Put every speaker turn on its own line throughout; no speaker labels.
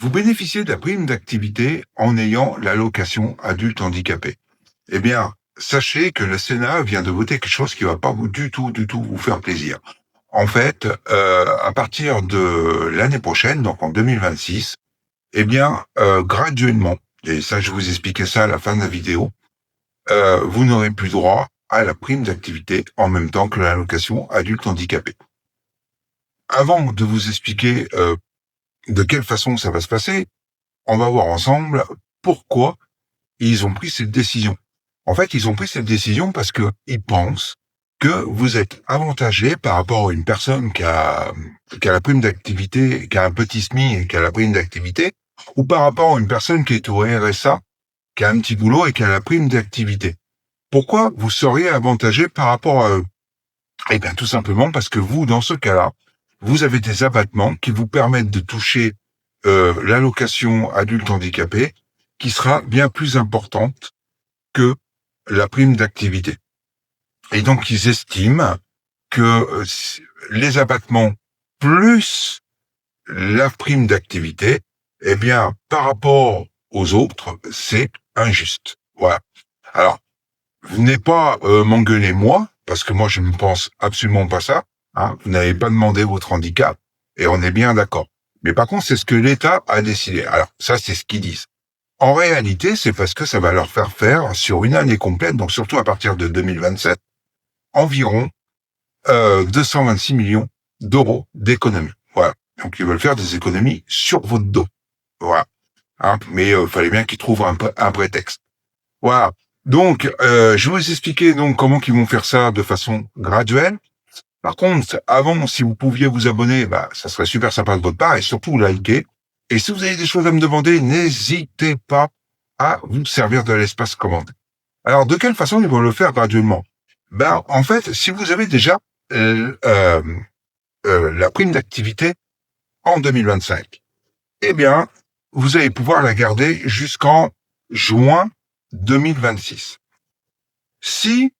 Vous bénéficiez de la prime d'activité en ayant l'allocation adulte handicapé. Eh bien, sachez que le Sénat vient de voter quelque chose qui va pas du tout vous faire plaisir. En fait, à partir de l'année prochaine, donc en 2026, eh bien, graduellement, et ça je vais vous expliquer ça à la fin de la vidéo, vous n'aurez plus droit à la prime d'activité en même temps que l'allocation adulte handicapé. Avant de vous expliquer de quelle façon ça va se passer, on va voir ensemble pourquoi ils ont pris cette décision. En fait, ils ont pris cette décision parce que ils pensent que vous êtes avantagé par rapport à une personne qui a la prime d'activité, qui a un petit SMI et qui a la prime d'activité, ou par rapport à une personne qui est au RSA, qui a un petit boulot et qui a la prime d'activité. Pourquoi vous seriez avantagé par rapport à eux? Eh bien, tout simplement parce que vous, dans ce cas-là, vous avez des abattements qui vous permettent de toucher l'allocation adulte handicapé, qui sera bien plus importante que la prime d'activité. Et donc, ils estiment que les abattements plus la prime d'activité, eh bien, par rapport aux autres, c'est injuste. Voilà. Alors, venez pas m'engueuler moi, parce que moi, je ne pense absolument pas ça. Hein. Vous n'avez pas demandé votre handicap, et on est bien d'accord. Mais par contre, c'est ce que l'État a décidé. Alors, ça, c'est ce qu'ils disent. En réalité, c'est parce que ça va leur faire sur une année complète, donc surtout à partir de 2027, environ 226 millions d'euros d'économies. Voilà. Donc ils veulent faire des économies sur votre dos. Voilà. Hein, mais fallait bien qu'ils trouvent un prétexte. Voilà. Donc je vais vous expliquer donc comment ils vont faire ça de façon graduelle. Par contre, avant, si vous pouviez vous abonner, ça serait super sympa de votre part et surtout liker. Et si vous avez des choses à me demander, n'hésitez pas à vous servir de l'espace commentaire. Alors, de quelle façon ils vont le faire graduellement? En fait, si vous avez déjà la prime d'activité en 2025, eh bien, vous allez pouvoir la garder jusqu'en juin 2026. Si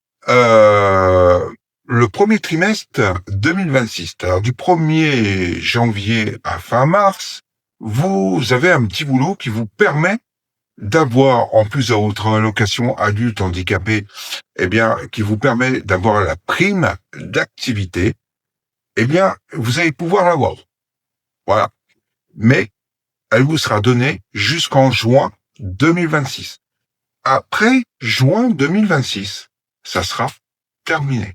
le premier trimestre 2026, alors du 1er janvier à fin mars, vous avez un petit boulot qui vous permet d'avoir, en plus de votre allocation adulte handicapé, eh bien, qui vous permet d'avoir la prime d'activité, eh bien, vous allez pouvoir l'avoir. Voilà. Mais elle vous sera donnée jusqu'en juin 2026. Après juin 2026, ça sera terminé.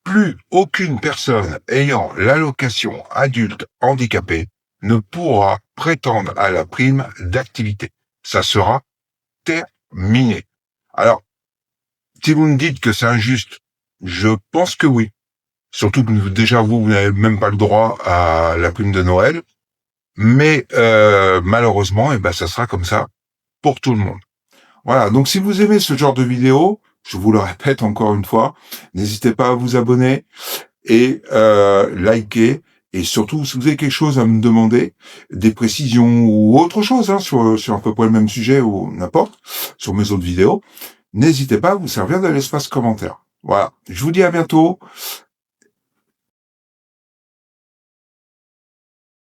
Plus aucune personne ayant l'allocation adulte handicapé ne pourra prétendre à la prime d'activité. Ça sera terminé. Alors, si vous me dites que c'est injuste, je pense que oui. Surtout que déjà vous n'avez même pas le droit à la prime de Noël. Mais malheureusement, ça sera comme ça pour tout le monde. Voilà, donc si vous aimez ce genre de vidéo, je vous le répète encore une fois, n'hésitez pas à vous abonner et liker. Et surtout, si vous avez quelque chose à me demander, des précisions ou autre chose sur à peu près le même sujet ou n'importe, sur mes autres vidéos, n'hésitez pas à vous servir de l'espace commentaire. Voilà, je vous dis à bientôt.